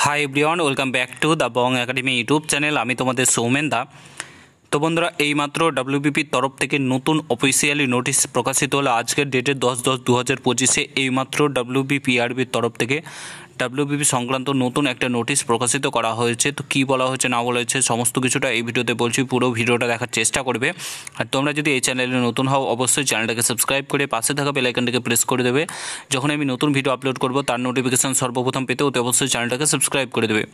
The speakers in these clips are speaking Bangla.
Hi everyone, welcome back to the Bong academy YouTube channel. আমি তোমাদের সৌমেন দা। তো বন্ধুরা, এইমাত্র ডাব্লিউবিপির তরফ থেকে নতুন অফিসিয়ালি নোটিশ প্রকাশিত হলো আজকের ডেটের 10/10/2025। এইমাত্র ডাব্লিউবিপিআরবির তরফ থেকে ডাব্লিউবিপি সংক্রান্ত নতুন একটা নোটিশ প্রকাশিত করা হয়েছে। তো কী বলা হয়েছে না বলা হয়েছে সমস্ত কিছুটা এই ভিডিওতে বলছি, পুরো ভিডিওটা দেখার চেষ্টা করবে। আর তোমরা যদি এই চ্যানেলে নতুন হও অবশ্যই চ্যানেলটাকে সাবস্ক্রাইব করে পাশে থাকা বেল আইকনটাকে প্রেস করে দেবে। যখন আমি নতুন ভিডিও আপলোড করব তার নোটিফিকেশান সর্বপ্রথম পেতে হতে অবশ্যই চ্যানেলটাকে সাবস্ক্রাইব করে দেবে।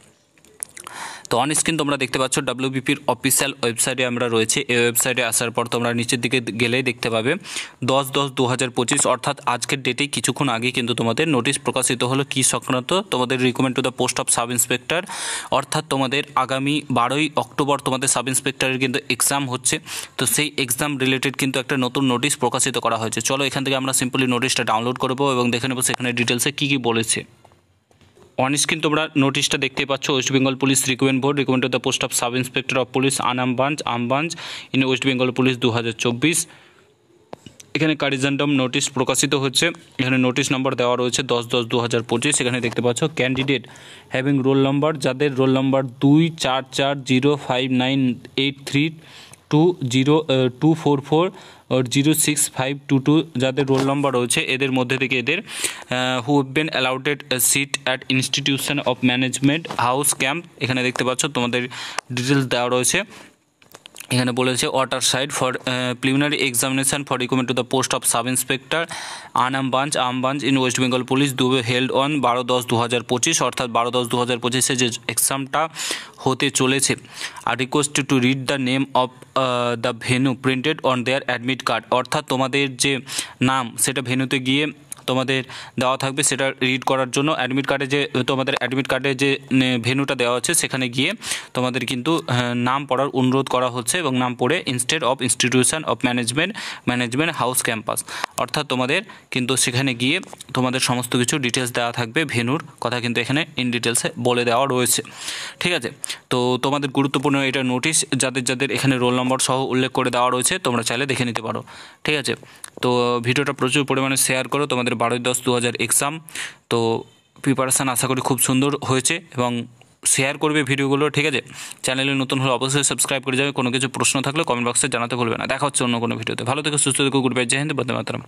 তো অন স্ক্রিন তোমরা দেখতে পাচ্ছ ডাব্লিউবিপির অফিসিয়াল ওয়েবসাইটে আমরা রয়েছে। এই ওয়েবসাইটে আসার পর তোমরা নিচের দিকে গেলেই দেখতে পাবে 10/10/2025 অর্থাৎ আজকের ডেটেই কিছুক্ষণ আগে কিন্তু তোমাদের নোটিশ প্রকাশিত হলো কী সংক্রান্ত, তোমাদের recommend two the post of sub inspector. অর্থাৎ তোমাদের আগামী 12ই অক্টোবর তোমাদের সাব ইন্সপেক্টরের কিন্তু এক্সাম হচ্ছে। তো সেই এক্সাম রিলেটেড কিন্তু একটা নতুন নোটিশ প্রকাশিত করা হয়েছে। চলো এখান থেকে আমরা সিম্পলি নোটিশটা ডাউনলোড করবো এবং দেখে নেবো সেখানে ডিটেলসে কী কী বলেছে। অন স্ক্রিন তোমরা নোটিশটা দেখতে পাচ্ছ, West Bengal police recruitment board recruitment of the post of sub inspector of police আমবাঞ্জ ইন ওয়েস্ট বেঙ্গল পুলিশ 2024। এখানে কারিজেন্ডাম নোটিশ প্রকাশিত হচ্ছে। এখানে নোটিশ নাম্বার দেওয়া রয়েছে 10/10/2025। এখানে দেখতে পাচ্ছ ক্যান্ডিডেট হ্যাভিং রোল নাম্বার, যাদের রোল নাম্বার 24405983244 যাদের রোল নাম্বার রয়েছে, এদের মধ্যে থেকে এদের who been allotted seat at institution of management house camp. এখানে দেখতে পাচ্ছ তোমাদের ডিটেলস দেওয়া রয়েছে। এখানে বলেছে water side for preliminary examination for recruitment to the post of sub inspector আমবাঞ্জ in West Bengal police held on 12/10/2025 অর্থাৎ 12/10/2025 যে এক্সামটা হতে চলেছে। আর request to read the name of the venue printed on their admit card, অর্থাৎ তোমাদের যে নাম সেটা ভেন্যুতে গিয়ে তোমাদের দেওয়া থাকবে, সেটা রিড করার জন্য অ্যাডমিট কার্ডে যে তোমাদের অ্যাডমিট কার্ডে যে ভেন্যুটা দেওয়া আছে সেখানে গিয়ে তোমাদের কিন্তু নাম পড়ার অনুরোধ করা হচ্ছে এবং নাম পড়ে instead of institution of management house campus, অর্থাৎ তোমাদের কিন্তু সেখানে গিয়ে তোমাদের সমস্ত কিছু ডিটেলস দেওয়া থাকবে। ভেন্যুর কথা কিন্তু এখানে ইন ডিটেলসে বলে দেওয়া রয়েছে। ঠিক আছে, তো তোমাদের গুরুত্বপূর্ণ এটা নোটিশ, যাদের এখানে রোল নম্বর সহ উল্লেখ করে দেওয়া রয়েছে তোমরা চাইলে দেখে নিতে পারো। ঠিক আছে, তো ভিডিওটা প্রচুর পরিমাণে শেয়ার করো। তোমাদের 12/10/2025 এক্সাম, তো প্রিপারেশান আশা করি খুব সুন্দর হয়েছে এবং শেয়ার করবে ভিডিওগুলো। ঠিক আছে, চ্যানেলে নতুন হলে অবশ্যই সাবস্ক্রাইব করে যাবে। কোনো কিছু প্রশ্ন থাকলে কমেন্ট বক্সে জানাতে ভুলবে না। দেখা হচ্ছে অন্য কোনো ভিডিওতে। ভালো থেকো, সুস্থ থেকো, গুড বাই, জয় হিন্দ, বন্দে মাতরম।